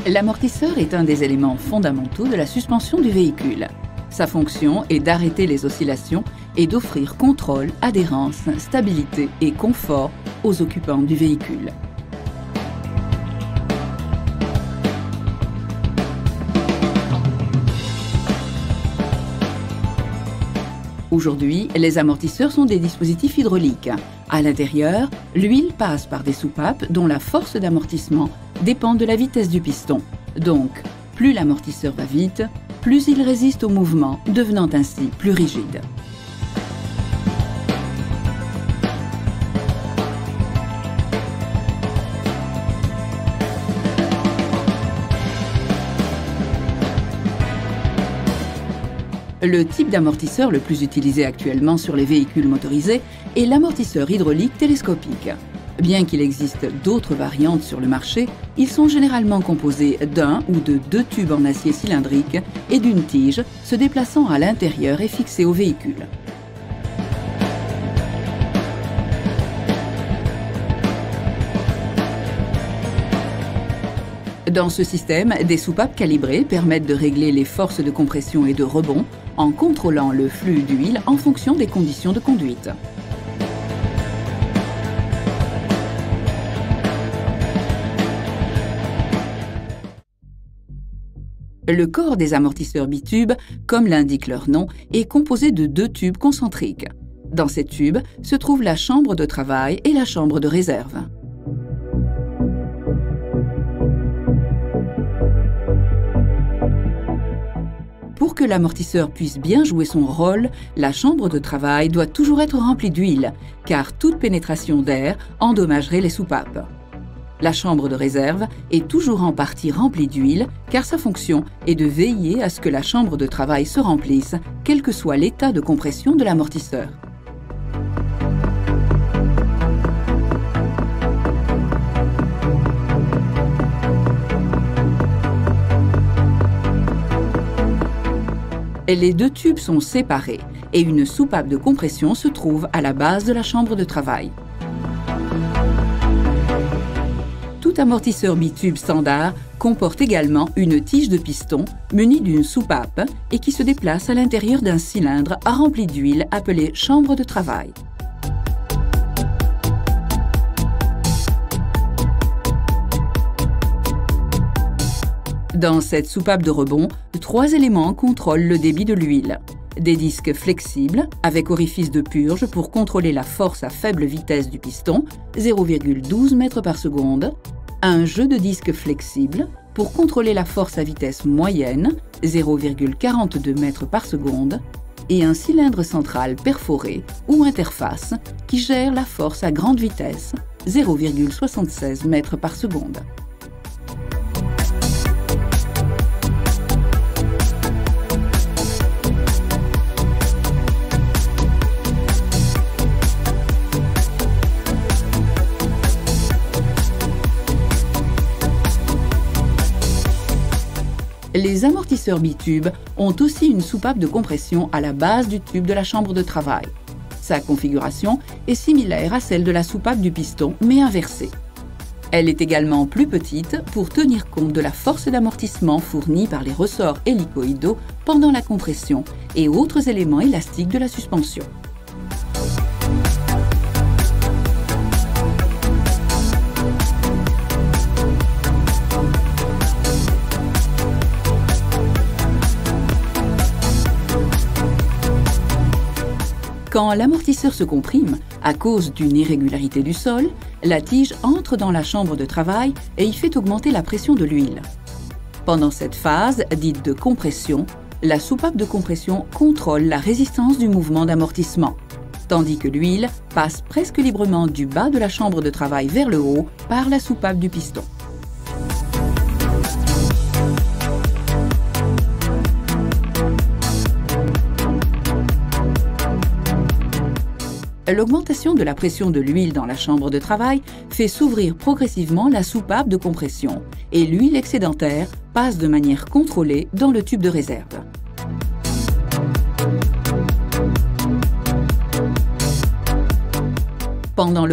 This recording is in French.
L'amortisseur est un des éléments fondamentaux de la suspension du véhicule. Sa fonction est d'arrêter les oscillations et d'offrir contrôle, adhérence, stabilité et confort aux occupants du véhicule. Aujourd'hui, les amortisseurs sont des dispositifs hydrauliques. À l'intérieur, l'huile passe par des soupapes dont la force d'amortissement dépend de la vitesse du piston. Donc, plus l'amortisseur va vite, plus il résiste au mouvement, devenant ainsi plus rigide. Le type d'amortisseur le plus utilisé actuellement sur les véhicules motorisés est l'amortisseur hydraulique télescopique. Bien qu'il existe d'autres variantes sur le marché, ils sont généralement composés d'un ou de deux tubes en acier cylindrique et d'une tige se déplaçant à l'intérieur et fixée au véhicule. Dans ce système, des soupapes calibrées permettent de régler les forces de compression et de rebond en contrôlant le flux d'huile en fonction des conditions de conduite. Le corps des amortisseurs bitubes, comme l'indique leur nom, est composé de deux tubes concentriques. Dans ces tubes se trouve la chambre de travail et la chambre de réserve. Pour que l'amortisseur puisse bien jouer son rôle, la chambre de travail doit toujours être remplie d'huile, car toute pénétration d'air endommagerait les soupapes. La chambre de réserve est toujours en partie remplie d'huile, car sa fonction est de veiller à ce que la chambre de travail se remplisse, quel que soit l'état de compression de l'amortisseur. Les deux tubes sont séparés et une soupape de compression se trouve à la base de la chambre de travail. Tout amortisseur bitube standard comporte également une tige de piston munie d'une soupape et qui se déplace à l'intérieur d'un cylindre rempli d'huile appelé chambre de travail. Dans cette soupape de rebond, trois éléments contrôlent le débit de l'huile. Des disques flexibles, avec orifice de purge pour contrôler la force à faible vitesse du piston, 0,12 mètres par seconde. Un jeu de disques flexibles pour contrôler la force à vitesse moyenne, 0,42 mètres par seconde. Et un cylindre central perforé ou interface qui gère la force à grande vitesse, 0,76 mètres par seconde. Les amortisseurs bitubes ont aussi une soupape de compression à la base du tube de la chambre de travail. Sa configuration est similaire à celle de la soupape du piston, mais inversée. Elle est également plus petite pour tenir compte de la force d'amortissement fournie par les ressorts hélicoïdaux pendant la compression et autres éléments élastiques de la suspension. Quand l'amortisseur se comprime, à cause d'une irrégularité du sol, la tige entre dans la chambre de travail et y fait augmenter la pression de l'huile. Pendant cette phase, dite de compression, la soupape de compression contrôle la résistance du mouvement d'amortissement, tandis que l'huile passe presque librement du bas de la chambre de travail vers le haut par la soupape du piston. L'augmentation de la pression de l'huile dans la chambre de travail fait s'ouvrir progressivement la soupape de compression et l'huile excédentaire passe de manière contrôlée dans le tube de réserve. Pendant le